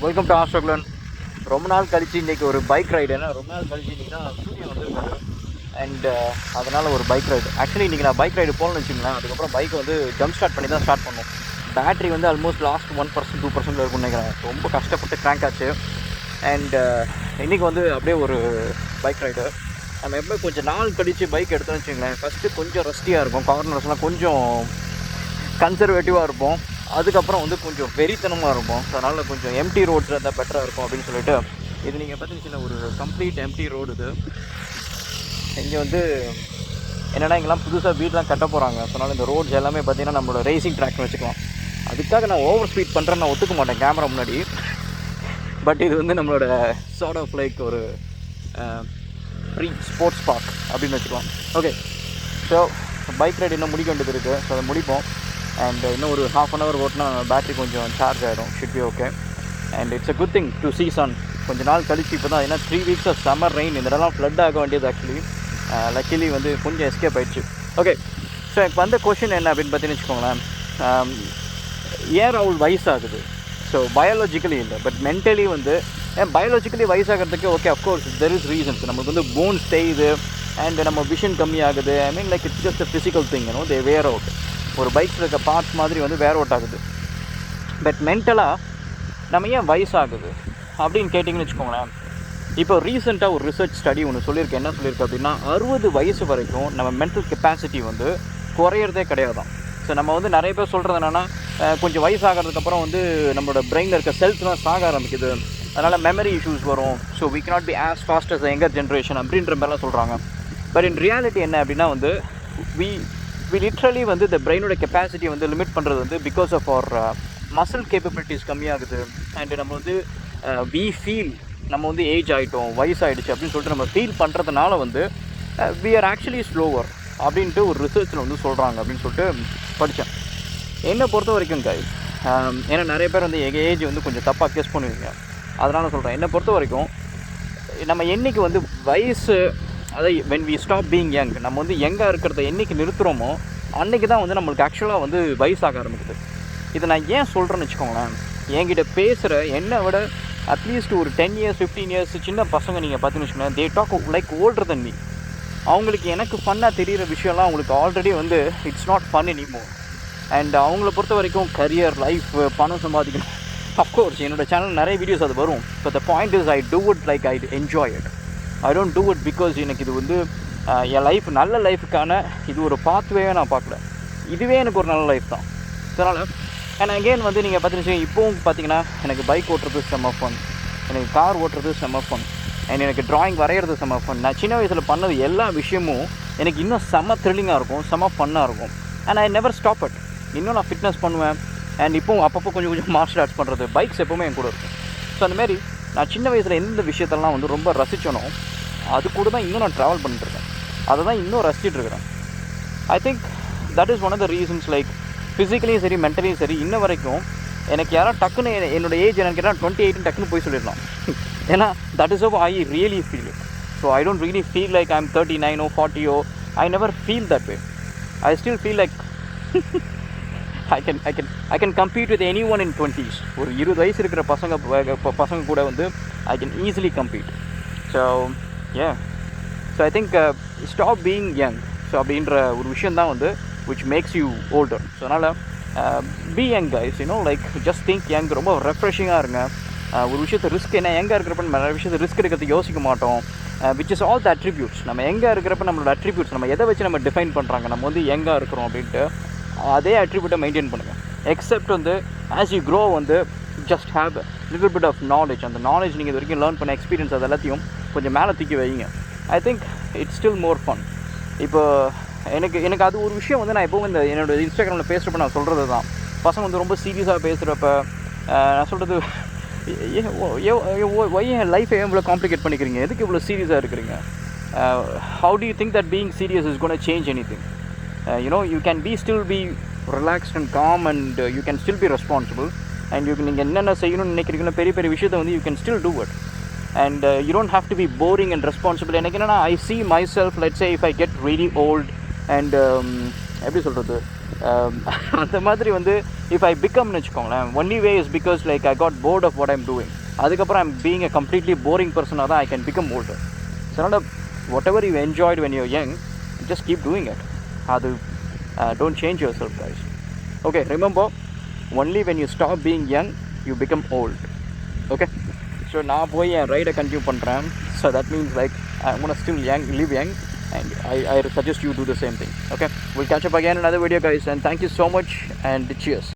Welcome to Raghulan. ரொம்ப நாள் கழிச்சு இன்றைக்கி ஒரு பைக் ரைடு. ஏன்னா ரொம்ப நாள் கழிச்சு இன்றைக்கி தான் சூரியன் வந்துருக்காரு. அண்ட் அதனால் ஒரு பைக் ரைடு. ஆக்சுவலி இன்றைக்கி நான் பைக் ரைடு போகணும்னு வச்சுங்களேன். அதுக்கப்புறம் பைக்கை வந்து ஜம்ப் ஸ்டார்ட் பண்ணி தான் ஸ்டார்ட் பண்ணோம். பேட்ரி வந்து ஆல்மோஸ்ட் லாஸ்ட் 1% 2% இருக்கும்னு நினைக்கிறேன். ரொம்ப கஷ்டப்பட்டு க்ராங்க் ஆச்சு. அண்ட் இன்றைக்கி வந்து அப்படியே ஒரு பைக் ரைடு. நம்ம எப்போ கொஞ்சம் நாள் கழித்து பைக் எடுத்தோம்னு வச்சுங்களேன், ஃபஸ்ட்டு கொஞ்சம் ரஸ்டியாக இருக்கும், கார்னர்ஸ்லாம் கொஞ்சம் கன்சர்வேட்டிவாக இருப்போம். அதுக்கப்புறம் வந்து கொஞ்சம் வெறித்தனமாக இருக்கும். ஸோ அதனால் கொஞ்சம் எம்டி ரோட்ஸில் இருந்தால் பெட்டராக இருக்கும் அப்படின்னு சொல்லிட்டு இது நீங்கள் பார்த்திங்கன்னா ஒரு கம்ப்ளீட் எம்டி ரோடு. இது இங்கே வந்து என்னென்னா இங்கெல்லாம் புதுசாக வீடெலாம் கட்ட போகிறாங்க. ஸோ அதனால் இந்த ரோட்ஸ் எல்லாமே பார்த்திங்கன்னா நம்மளோட ரேசிங் ட்ராக்னு வச்சுக்கலாம். அதுக்காக நான் ஓவர் ஸ்பீட் பண்ணுறேன்னு நான் ஒத்துக்க மாட்டேன் கேமரா முன்னாடி. பட் இது வந்து நம்மளோட சார்ட் ஆஃப் லைக் ஒரு ப்ரீ ஸ்போர்ட்ஸ் பார்க் அப்படின்னு வச்சுக்கலாம். ஓகே, ஸோ பைக் ரைடு இன்னும் முடிக்க வேண்டியது இருக்குது. ஸோ அதை முடிப்போம். அண்ட் இன்னும் ஒரு ½ hour ஓட்டினா பேட்ரி கொஞ்சம் சார்ஜ் ஆகிடும். Should be okay. And it's a good thing to see sun. கொஞ்சம் நாள் கழிச்சு இப்போ தான், ஏன்னா 3 weeks ஆஃப் சம்மர் ரெயின், இந்த இடம்லாம் ஃப்ளட் ஆக வேண்டியது. ஆக்சுவலி லக்கிலி வந்து கொஞ்சம் எஸ்கேப் ஆகிடுச்சு. ஓகே, ஸோ எனக்கு வந்த கொஷின் என்ன அப்படின்னு பார்த்தீங்கன்னு வச்சுக்கோங்களேன். ஏன் ராகுல் வயசாகுது? ஸோ பயாலஜிக்கலி இல்லை, பட் மென்டலி வந்து பயாலஜிக்கலி வயசாகிறதுக்கு okay of course there is reasons. நமக்கு வந்து போன்ஸ் தேயுது அண்ட் நம்ம விஷன் கம்மியாகுது. I mean like it's just a physical thing, they wear out. ஒரு பைக்ஸில் இருக்க பார்ட்ஸ் மாதிரி வந்து வேர் அவுட் ஆகுது. பட் மென்டலாக நம்ம ஏன் வயசாகுது அப்படின்னு கேட்டிங்கன்னு வச்சுக்கோங்களேன். இப்போ ரீசெண்டாக ஒரு ரிசர்ச் ஸ்டடி ஒன்று சொல்லியிருக்கேன். என்ன சொல்லியிருக்கு அப்படின்னா, 60 வயசு வரைக்கும் நம்ம மென்டல் கெப்பாசிட்டி வந்து குறையிறதே கிடையாதான். ஸோ நம்ம வந்து நிறைய பேர் சொல்கிறது என்னென்னா, கொஞ்சம் வயசாகிறதுக்கப்புறம் வந்து நம்மளோட பிரெயினில் இருக்க செல்ஸ்லாம் சாக ஆரம்பிக்குது, அதனால் மெமரி இஷ்யூஸ் வரும், so we cannot be as fast as the younger generation அப்படின்ற மாதிரிலாம் சொல்கிறாங்க. பட் இன் ரியாலிட்டி என்ன அப்படின்னா வந்து வி லிட்ரலி வந்து இந்த பிரெயினோட கெப்பாசிட்டி வந்து லிமிட் பண்ணுறது வந்து because of our muscle capabilities கம்மியாகுது. அண்டு நம்ம வந்து வி ஃபீல் நம்ம வந்து ஏஜ் ஆகிட்டோம், வயசாகிடுச்சு அப்படின்னு சொல்லிட்டு நம்ம ஃபீல் பண்ணுறதுனால வந்து வி ஆர் ஆக்சுவலி ஸ்லோவர் அப்படின்ட்டு ஒரு ரிசர்ச்சில் வந்து சொல்கிறாங்க அப்படின்னு சொல்லிட்டு படித்தேன். என்னை பொறுத்த வரைக்கும் கைஸ், ஏன்னா நிறைய பேர் வந்து எங்கள் ஏஜ் வந்து கொஞ்சம் தப்பாக கெஸ் பண்ணுவீங்க, அதனால் சொல்கிறேன். என்னை பொறுத்த வரைக்கும் நம்ம என்றைக்கு வந்து வயசு, அதாவது when we stop being young, நம்ம வந்து யங்காக இருக்கிறத என்றைக்கு நிறுத்துகிறோமோ அன்றைக்கி தான் வந்து நம்மளுக்கு ஆக்சுவலாக வந்து வயசாக ஆரம்பிக்குது. இதை நான் ஏன் சொல்கிறேன்னு வச்சுக்கோங்களேன். என்கிட்ட பேசுகிற என்னை விட அட்லீஸ்ட் ஒரு 10 years 15 years சின்ன பசங்க நீங்கள் பார்த்தீங்கன்னு வச்சுக்கோங்களேன், they talk like older than me. அவங்களுக்கு எனக்கு ஃபன்னாக தெரிகிற விஷயம்லாம் அவங்களுக்கு ஆல்ரெடி வந்து it's not fun anymore. And அவங்கள பொறுத்த வரைக்கும் கரியர், லைஃப், பணம் சம்பாதிக்கணும். அஃப்கோர்ஸ் என்னோடய சேனல் நிறைய வீடியோஸ் அது வரும். But the point is I do it like I enjoy it. I don't do it because எனக்கு இது வந்து என் லைஃப் நல்ல லைஃபுக்கான இது ஒரு பாத்வேவே நான் பார்க்கல. இதுவே எனக்கு ஒரு நல்ல லைஃப் தான். அதனால் அண்ட் அகெயின் வந்து நீங்கள் பார்த்தீங்கன்னா இப்போவும் பார்த்தீங்கன்னா எனக்கு பைக் ஓட்டுறது செம்ம ஃபன், எனக்கு கார் ஓட்டுறது செம்ம ஃபன், அண்ட் எனக்கு ட்ராயிங் வரைகிறது செம்ம ஃபன். நான் சின்ன வயசில் பண்ணது எல்லா விஷயமும் எனக்கு இன்னும் செம்ம த்ரில்லிங்காக இருக்கும், செம்ம ஃபன்னாக இருக்கும். And I never stop it. இன்னும் நான் ஃபிட்னஸ் பண்ணுவேன். அண்ட் இப்போவும் அப்பப்போ கொஞ்சம் மார்ஷல் ஆர்ட்ஸ் பண்ணுறது, பைக்ஸ் எப்போவுமே என் கூட இருக்கும். ஸோ அந்தமாரி நான் சின்ன வயசில் எந்த விஷயத்தெல்லாம் வந்து ரொம்ப ரசித்தனோ அது கூட தான் இன்னும் நான் ட்ராவல் பண்ணிட்டுருக்கேன். அதை தான் இன்னும் ரசிச்சிட்ருக்கிறேன். I think that is one of the reasons. Like ஃபிசிக்கலியும் சரி மென்டலியும் சரி இன்ன வரைக்கும் எனக்கு யாராவது டக்குன்னு என்னோடய ஏஜ் என்னன்னு கேட்டால் 28 டக்குன்னு போய் சொல்லிடலாம். ஏன்னா that is how I really feel it. So I don't really feel like I am 39 or 40. I never feel that way. I still feel like I can compete with anyone in 20s. ஒரு 20 வயசு இருக்கிற பசங்க கூட வந்து I can easily compete. So yeah, so I think stop being young. So அப்படின்ற ஒரு விஷயம் தான் வந்து which makes you older. So அதனால் be young guys, you know, like just think young. ரொம்ப ரெஃப்ரெஷிங்காக இருங்க. ஒரு விஷயத்தை ரிஸ்க், என்ன எங்கே இருக்கிறப்ப நம்ம நிறைய விஷயத்தை ரிஸ்க் எடுக்கிறதுக்கு யோசிக்க மாட்டோம். which is all the attributes. நம்ம எங்கே இருக்கிறப்ப நம்மளோட அட்ரிபியூட்ஸ், நம்ம எதை வச்சு நம்ம டிஃபைன் பண்ணுறாங்க நம்ம வந்து எங்கே இருக்கிறோம் அப்படின்ட்டு அதே அட்ரிபியூட்டை மெயின்டைன் பண்ணுங்கள். எக்ஸப்ட் வந்து ஆஸ் யூ க்ரோ வந்து just have little bit of knowledge. அந்த நாலேஜ் நீங்கள் இது வரைக்கும் லேர்ன் பண்ண எக்ஸ்பீரியன்ஸ் அது எல்லாத்தையும் கொஞ்சம் மேலே தூக்கி வைங்க. I think it's still more fun. இப்போ எனக்கு அது ஒரு விஷயம் வந்து நான் எப்போவும் இந்த என்னோடய இன்ஸ்டாகிராமில் பேசுகிறப்ப நான் சொல்கிறது தான். பசங்க வந்து ரொம்ப சீரியஸாக பேசுகிறப்ப நான் சொல்கிறது, என் லைஃப்பை ஏன் இவ்வளோ காம்ப்ளிகேட் பண்ணிக்கிறீங்க, எதுக்கு இவ்வளோ சீரியஸாக இருக்கிறீங்க? How do you think that being serious is gonna change anything? You know, you can still be relaxed and calm, and you can still be responsible, and you can என்னென்ன செய்யணும்னு நினைக்கிறீங்களோ பெரிய விஷயத்தை வந்து you can still do it, and you don't have to be boring and responsible. எனக்கு என்னென்னா I see myself, let's say if I get really old and எப்படி சொல்கிறது, அந்த மாதிரி வந்து இஃப் ஐ பிகம்னு வச்சுக்கோங்களேன், only way is because like I got bored of what I'm doing. அதுக்கப்புறம் I'm being a completely boring பர்சனாக தான் I can become older. So அதனால் whatever you enjoyed when you're young, just keep doing it. அது don't change yourself, guys. Okay, remember, only when you stop being young, you become old. Okay, so நான் போய் என் ரைடை continue பண்ணுறேன். So that means like I'm gonna still live young, and I suggest you do the same thing. Okay, we'll catch up again in another video, guys, and thank you so much, and cheers.